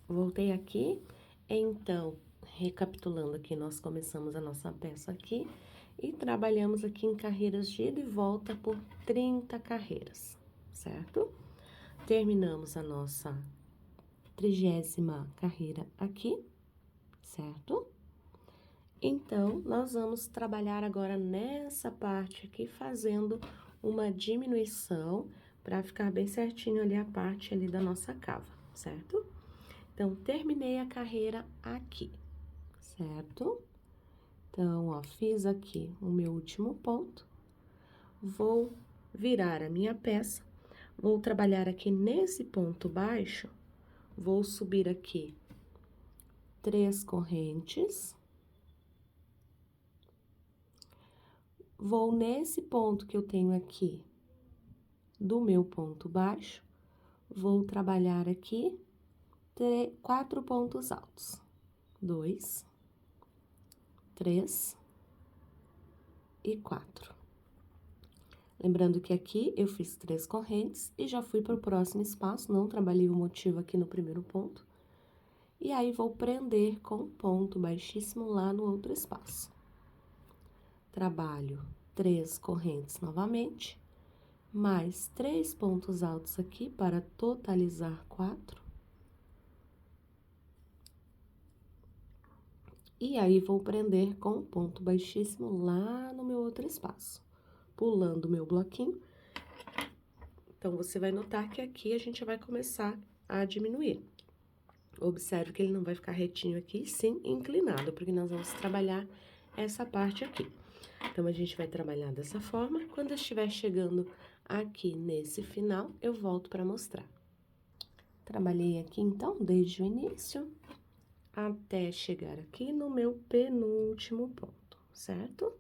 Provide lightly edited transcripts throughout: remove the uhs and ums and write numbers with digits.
voltei aqui, então, recapitulando aqui, nós começamos a nossa peça aqui e trabalhamos aqui em carreiras de ida e volta por 30 carreiras, certo? Terminamos a nossa 30ª carreira aqui, certo? Então, nós vamos trabalhar agora nessa parte aqui, fazendo uma diminuição para ficar bem certinho ali a parte ali da nossa cava, certo? Então, terminei a carreira aqui, certo? Então, ó, fiz aqui o meu último ponto, vou virar a minha peça, vou trabalhar aqui nesse ponto baixo, vou subir aqui 3 correntes. Vou nesse ponto que eu tenho aqui do meu ponto baixo, vou trabalhar aqui 4 pontos altos. 2, 3 e 4. Lembrando que aqui eu fiz 3 correntes e já fui para o próximo espaço, não trabalhei o motivo aqui no primeiro ponto. E aí, vou prender com ponto baixíssimo lá no outro espaço. Trabalho 3 correntes novamente, mais 3 pontos altos aqui para totalizar 4. E aí, vou prender com ponto baixíssimo lá no meu outro espaço, pulando o meu bloquinho. Então, você vai notar que aqui a gente vai começar a diminuir. Observe que ele não vai ficar retinho aqui, sim inclinado, porque nós vamos trabalhar essa parte aqui. Então, a gente vai trabalhar dessa forma. Quando eu estiver chegando aqui nesse final, eu volto para mostrar. Trabalhei aqui, então, desde o início até chegar aqui no meu penúltimo ponto, certo?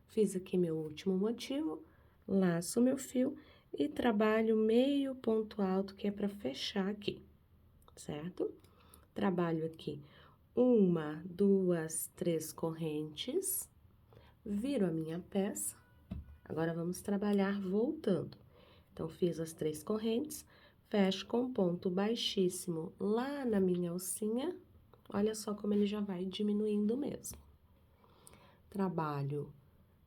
Fiz aqui meu último motivo, laço meu fio e trabalho meio ponto alto, que é para fechar aqui, certo? Trabalho aqui 1, 2, 3 correntes, viro a minha peça. Agora, vamos trabalhar voltando. Então, fiz as 3 correntes, fecho com ponto baixíssimo lá na minha alcinha. Olha só como ele já vai diminuindo mesmo. Trabalho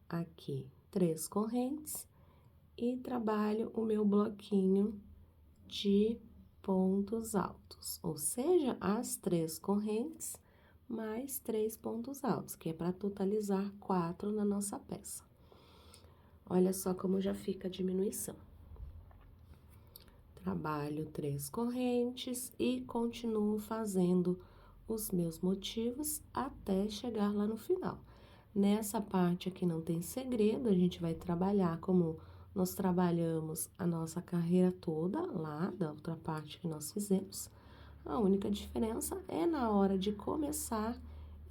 aqui 3 correntes e trabalho o meu bloquinho de pontos altos, ou seja, as 3 correntes mais 3 pontos altos, que é para totalizar 4 na nossa peça. Olha só como já fica a diminuição. Trabalho 3 correntes e continuo fazendo os meus motivos até chegar lá no final. Nessa parte aqui não tem segredo, a gente vai trabalhar como nós trabalhamos a nossa carreira toda lá da outra parte que nós fizemos. A única diferença é na hora de começar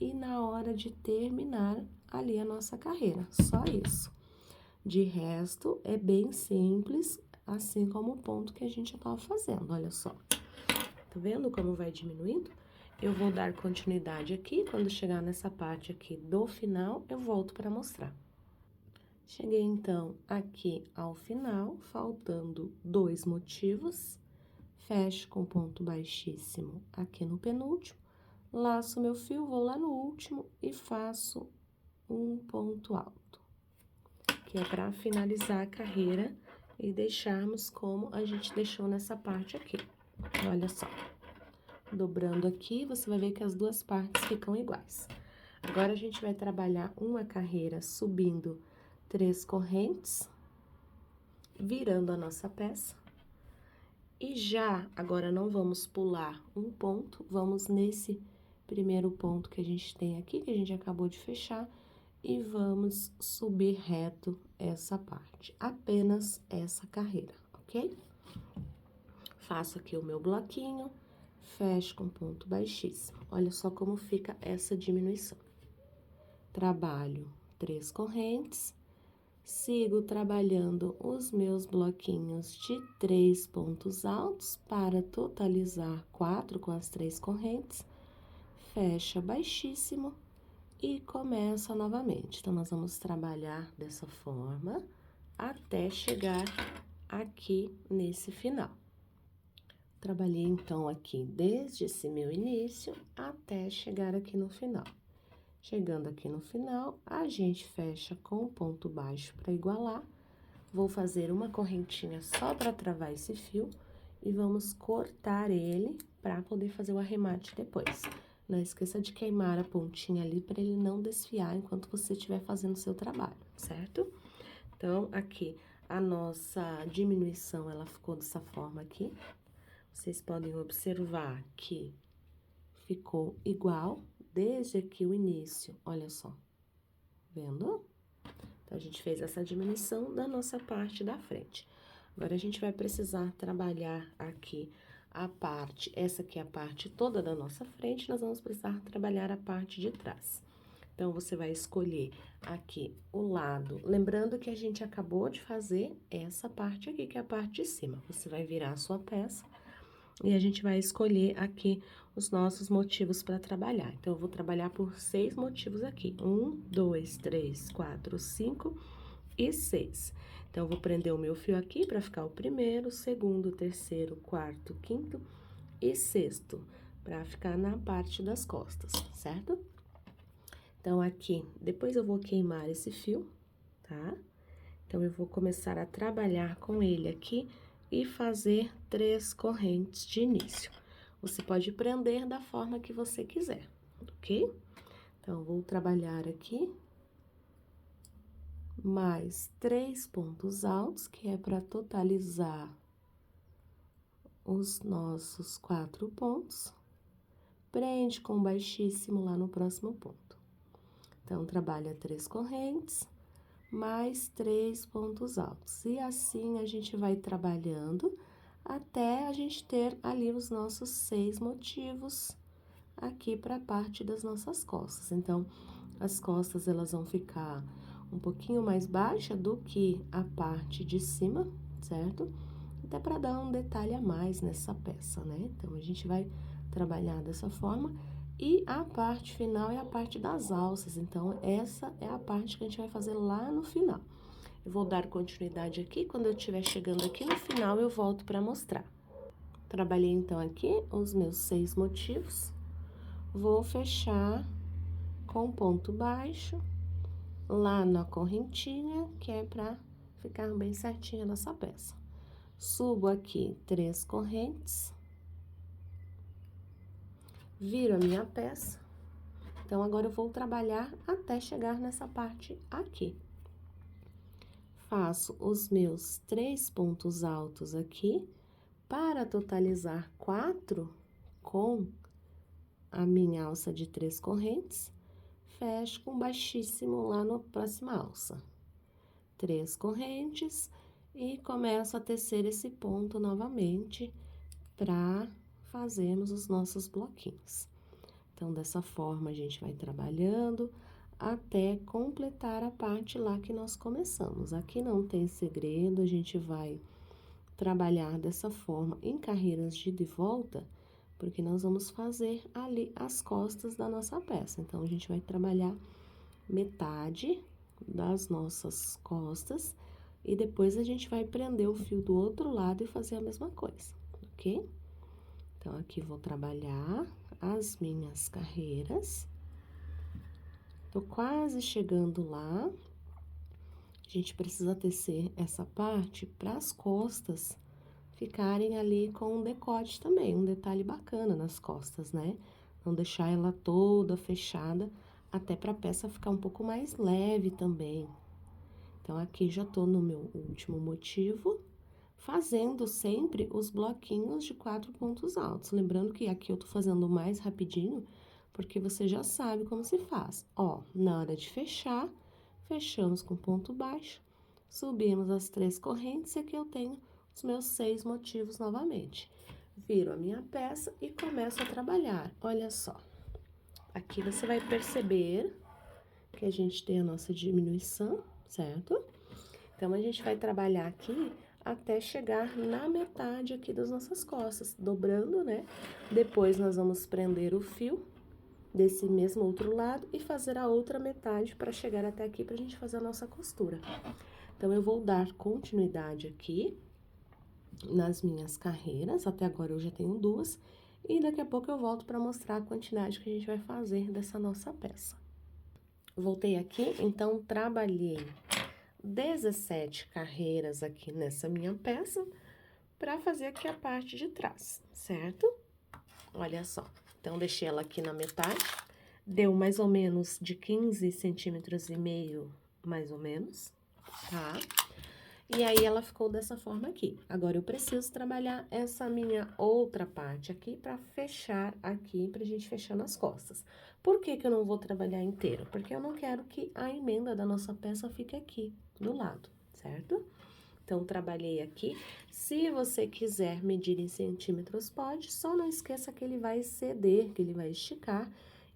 e na hora de terminar ali a nossa carreira, só isso. De resto, é bem simples, assim como o ponto que a gente já estava fazendo, olha só. Tá vendo como vai diminuindo? Eu vou dar continuidade aqui, quando chegar nessa parte aqui do final, eu volto para mostrar. Cheguei, então, aqui ao final, faltando 2 motivos. Fecho com ponto baixíssimo aqui no penúltimo, laço meu fio, vou lá no último e faço um ponto alto, que é para finalizar a carreira e deixarmos como a gente deixou nessa parte aqui. Olha só. Dobrando aqui, você vai ver que as duas partes ficam iguais. Agora, a gente vai trabalhar uma carreira subindo 3 correntes, virando a nossa peça. E já, agora, não vamos pular um ponto, vamos nesse primeiro ponto que a gente tem aqui, que a gente acabou de fechar, e vamos subir reto essa parte, apenas essa carreira, ok? Faço aqui o meu bloquinho, fecho com ponto baixíssimo. Olha só como fica essa diminuição. Trabalho 3 correntes, sigo trabalhando os meus bloquinhos de 3 pontos altos para totalizar 4 com as 3 correntes, fecha baixíssimo e começa novamente. Então, nós vamos trabalhar dessa forma até chegar aqui nesse final. Trabalhei, então, aqui desde esse meu início até chegar aqui no final. Chegando aqui no final, a gente fecha com o ponto baixo para igualar. Vou fazer uma correntinha só para travar esse fio e vamos cortar ele para poder fazer o arremate depois. Não esqueça de queimar a pontinha ali para ele não desfiar enquanto você estiver fazendo o seu trabalho, certo? Então, aqui, a nossa diminuição, ela ficou dessa forma aqui. Vocês podem observar que ficou igual desde aqui o início, olha só, vendo? Então, a gente fez essa diminuição da nossa parte da frente. Agora, a gente vai precisar trabalhar aqui a parte, essa aqui é a parte toda da nossa frente, nós vamos precisar trabalhar a parte de trás. Então, você vai escolher aqui o lado, lembrando que a gente acabou de fazer essa parte aqui, que é a parte de cima. Você vai virar a sua peça e a gente vai escolher aqui os nossos motivos para trabalhar. Então, eu vou trabalhar por 6 motivos aqui. 1, 2, 3, 4, 5 e 6. Então, eu vou prender o meu fio aqui para ficar o primeiro, segundo, terceiro, quarto, quinto e sexto, para ficar na parte das costas, certo? Então, aqui, depois eu vou queimar esse fio, tá? Então, eu vou começar a trabalhar com ele aqui e fazer 3 correntes de início. Você pode prender da forma que você quiser, ok? Então, vou trabalhar aqui mais 3 pontos altos, que é para totalizar os nossos 4 pontos. Prende com baixíssimo lá no próximo ponto. Então, trabalha 3 correntes, mais 3 pontos altos. E assim, a gente vai trabalhando até a gente ter ali os nossos 6 motivos aqui para a parte das nossas costas. Então, as costas, elas vão ficar um pouquinho mais baixa do que a parte de cima, certo? Até para dar um detalhe a mais nessa peça, né? Então, a gente vai trabalhar dessa forma. E a parte final é a parte das alças, então, essa é a parte que a gente vai fazer lá no final. Eu vou dar continuidade aqui, quando eu estiver chegando aqui no final, eu volto para mostrar. Trabalhei, então, aqui os meus 6 motivos. Vou fechar com ponto baixo, lá na correntinha, que é para ficar bem certinha nessa peça. Subo aqui 3 correntes. Viro a minha peça. Então, agora eu vou trabalhar até chegar nessa parte aqui. Faço os meus 3 pontos altos aqui, para totalizar 4 com a minha alça de 3 correntes, fecho com baixíssimo lá na próxima alça. 3 correntes e começo a tecer esse ponto novamente para fazermos os nossos bloquinhos. Então, dessa forma, a gente vai trabalhando até completar a parte lá que nós começamos. Aqui não tem segredo, a gente vai trabalhar dessa forma em carreiras de ida e volta, porque nós vamos fazer ali as costas da nossa peça. Então, a gente vai trabalhar metade das nossas costas e depois a gente vai prender o fio do outro lado e fazer a mesma coisa, ok? Então, aqui vou trabalhar as minhas carreiras. Tô quase chegando lá. A gente precisa tecer essa parte para as costas ficarem ali com um decote também, um detalhe bacana nas costas, né? Não deixar ela toda fechada, até para a peça ficar um pouco mais leve também. Então, aqui já tô no meu último motivo, fazendo sempre os bloquinhos de 4 pontos altos. Lembrando que aqui eu tô fazendo mais rapidinho, porque você já sabe como se faz. Ó, na hora de fechar, fechamos com ponto baixo, subimos as 3 correntes e aqui eu tenho os meus 6 motivos novamente. Viro a minha peça e começo a trabalhar. Olha só, aqui você vai perceber que a gente tem a nossa diminuição, certo? Então, a gente vai trabalhar aqui até chegar na metade aqui das nossas costas, dobrando, né? Depois, nós vamos prender o fio desse mesmo outro lado e fazer a outra metade para chegar até aqui pra gente fazer a nossa costura. Então, eu vou dar continuidade aqui. nas minhas carreiras. Até agora eu já tenho 2. E daqui a pouco eu volto para mostrar a quantidade que a gente vai fazer dessa nossa peça. Voltei aqui, então trabalhei 17 carreiras aqui nessa minha peça para fazer aqui a parte de trás, certo? Olha só, então deixei ela aqui na metade, deu mais ou menos de 15 centímetros e meio, mais ou menos, tá? E aí, ela ficou dessa forma aqui. Agora, eu preciso trabalhar essa minha outra parte aqui pra fechar aqui, pra gente fechar nas costas. Por que que eu não vou trabalhar inteiro? Porque eu não quero que a emenda da nossa peça fique aqui, do lado, certo? Então, trabalhei aqui. Se você quiser medir em centímetros, pode. Só não esqueça que ele vai ceder, que ele vai esticar.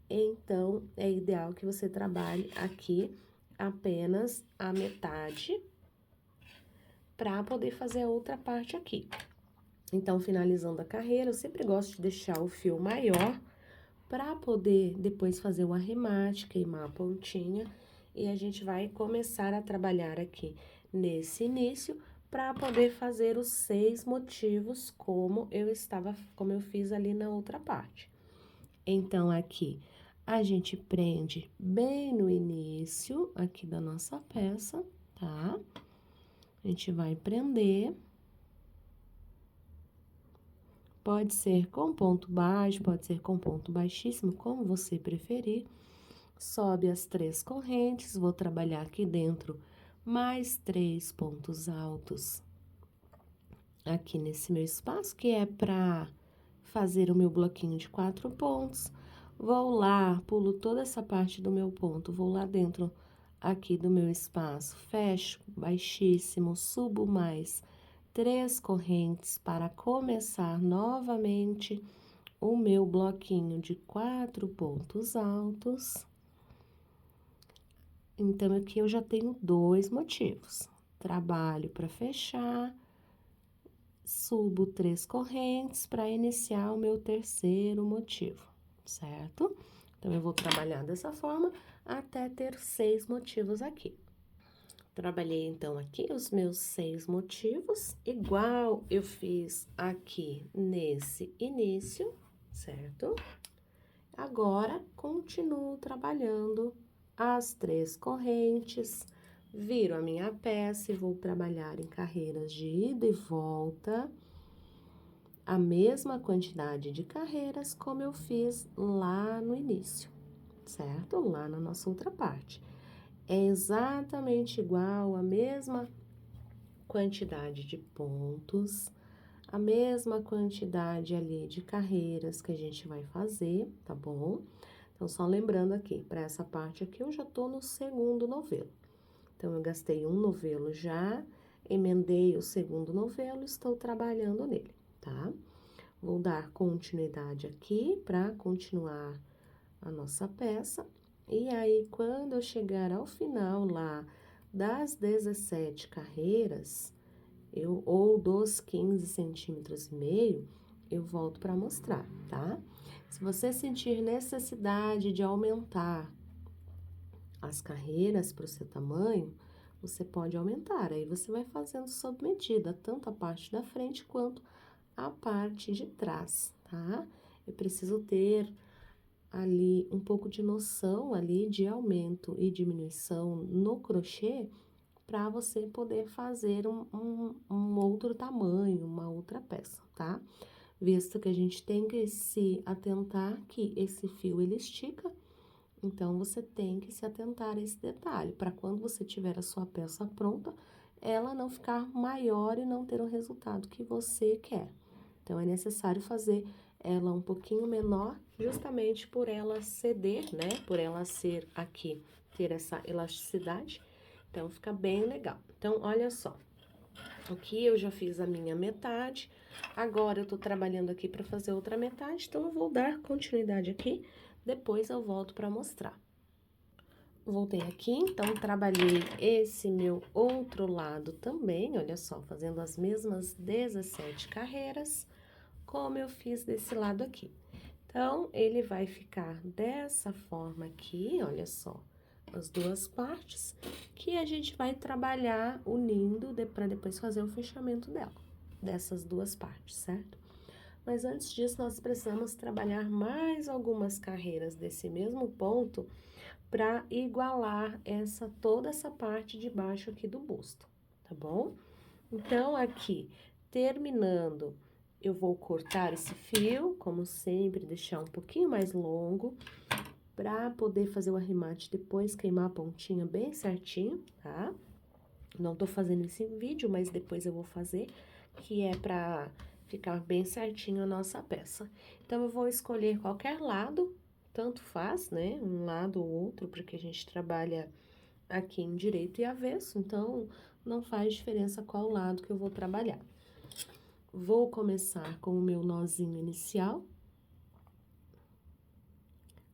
Então, é ideal que você trabalhe aqui apenas a metade para poder fazer a outra parte aqui. Então, finalizando a carreira, eu sempre gosto de deixar o fio maior para poder depois fazer o arremate, queimar a pontinha. E a gente vai começar a trabalhar aqui nesse início para poder fazer os 6 motivos como eu fiz ali na outra parte. Então, aqui a gente prende bem no início aqui da nossa peça, tá? A gente vai prender. Pode ser com ponto baixo, pode ser com ponto baixíssimo, como você preferir. Sobe as 3 correntes, vou trabalhar aqui dentro mais 3 pontos altos aqui nesse meu espaço, que é para fazer o meu bloquinho de 4 pontos. Vou lá, pulo toda essa parte do meu ponto, vou lá dentro aqui do meu espaço, fecho baixíssimo, subo mais 3 correntes para começar novamente o meu bloquinho de 4 pontos altos. Então, aqui eu já tenho 2 motivos. Trabalho para fechar, subo 3 correntes para iniciar o meu terceiro motivo, certo? Então, eu vou trabalhar dessa forma até ter 6 motivos aqui. Trabalhei, então, aqui os meus 6 motivos, igual eu fiz aqui nesse início, certo? Agora, continuo trabalhando as 3 correntes, viro a minha peça e vou trabalhar em carreiras de ida e volta, a mesma quantidade de carreiras como eu fiz lá no início, certo? Lá na nossa outra parte. É exatamente igual, a mesma quantidade de pontos, a mesma quantidade ali de carreiras que a gente vai fazer, tá bom? Então, só lembrando aqui, para essa parte aqui, eu já tô no segundo novelo. Então, eu gastei um novelo já, emendei o segundo novelo, estou trabalhando nele, tá? Vou dar continuidade aqui para continuar a nossa peça. E aí, quando eu chegar ao final lá das 17 carreiras, ou dos 15 centímetros e meio, eu volto para mostrar, tá? Se você sentir necessidade de aumentar as carreiras para o seu tamanho, você pode aumentar. Aí você vai fazendo sob medida, tanto a parte da frente quanto a parte de trás, tá? Eu preciso ter ali um pouco de noção ali de aumento e diminuição no crochê para você poder fazer um outro tamanho, uma outra peça, tá? Visto que a gente tem que se atentar que esse fio ele estica, então você tem que se atentar a esse detalhe, para quando você tiver a sua peça pronta, ela não ficar maior e não ter o resultado que você quer. Então, é necessário fazer ela um pouquinho menor, justamente por ela ceder, né? Por ela ser aqui, ter essa elasticidade. Então, fica bem legal. Então, olha só. Aqui eu já fiz a minha metade. Agora, eu tô trabalhando aqui para fazer outra metade. Então, eu vou dar continuidade aqui. Depois, eu volto para mostrar. Voltei aqui, então, trabalhei esse meu outro lado também. Olha só, fazendo as mesmas 17 carreiras, como eu fiz desse lado aqui. Então, ele vai ficar dessa forma aqui, olha só, as 2 partes, que a gente vai trabalhar unindo para depois fazer o fechamento dela. dessas duas partes, certo? Mas antes disso, nós precisamos trabalhar mais algumas carreiras desse mesmo ponto para igualar toda essa parte de baixo aqui do busto, tá bom? Então, aqui, terminando, eu vou cortar esse fio, como sempre, deixar um pouquinho mais longo, para poder fazer o arremate depois, queimar a pontinha bem certinho, tá? Não tô fazendo esse vídeo, mas depois eu vou fazer, que é pra ficar bem certinho a nossa peça. Então, eu vou escolher qualquer lado, tanto faz, né? Um lado ou outro, porque a gente trabalha aqui em direito e avesso, então não faz diferença qual lado que eu vou trabalhar. Vou começar com o meu nozinho inicial.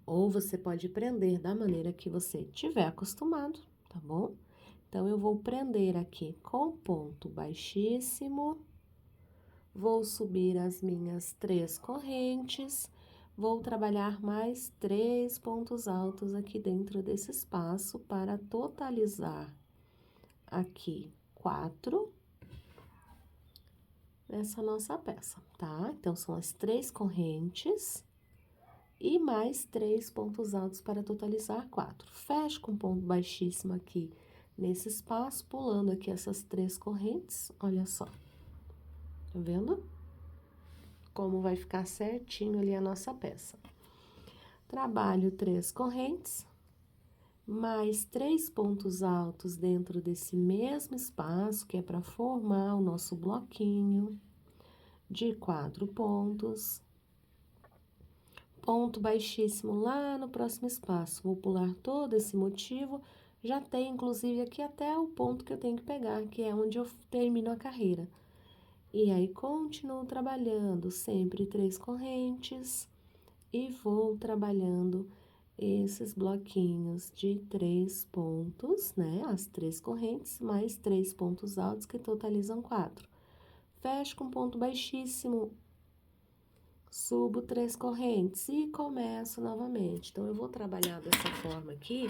Ou você pode prender da maneira que você tiver acostumado, tá bom? Então, eu vou prender aqui com ponto baixíssimo, vou subir as minhas 3 correntes, vou trabalhar mais 3 pontos altos aqui dentro desse espaço para totalizar aqui 4 nessa nossa peça, tá? Então, são as 3 correntes e mais 3 pontos altos para totalizar 4. Fecho com ponto baixíssimo aqui nesse espaço, pulando aqui essas 3 correntes, olha só. Tá vendo? Como vai ficar certinho ali a nossa peça. Trabalho 3 correntes, mais 3 pontos altos dentro desse mesmo espaço, que é para formar o nosso bloquinho de 4 pontos. Ponto baixíssimo lá no próximo espaço. Vou pular todo esse motivo. Já tem, inclusive, aqui até o ponto que eu tenho que pegar, que é onde eu termino a carreira. E aí, continuo trabalhando sempre 3 correntes e vou trabalhando esses bloquinhos de 3 pontos, né? As 3 correntes, mais 3 pontos altos, que totalizam 4. Fecho com ponto baixíssimo, subo 3 correntes e começo novamente. Então, eu vou trabalhar dessa forma aqui,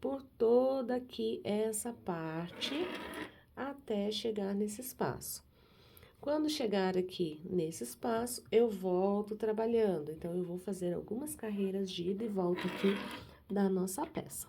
por toda aqui essa parte, até chegar nesse espaço. Quando chegar aqui nesse espaço, eu volto trabalhando. Então, eu vou fazer algumas carreiras de ida e volta aqui da nossa peça.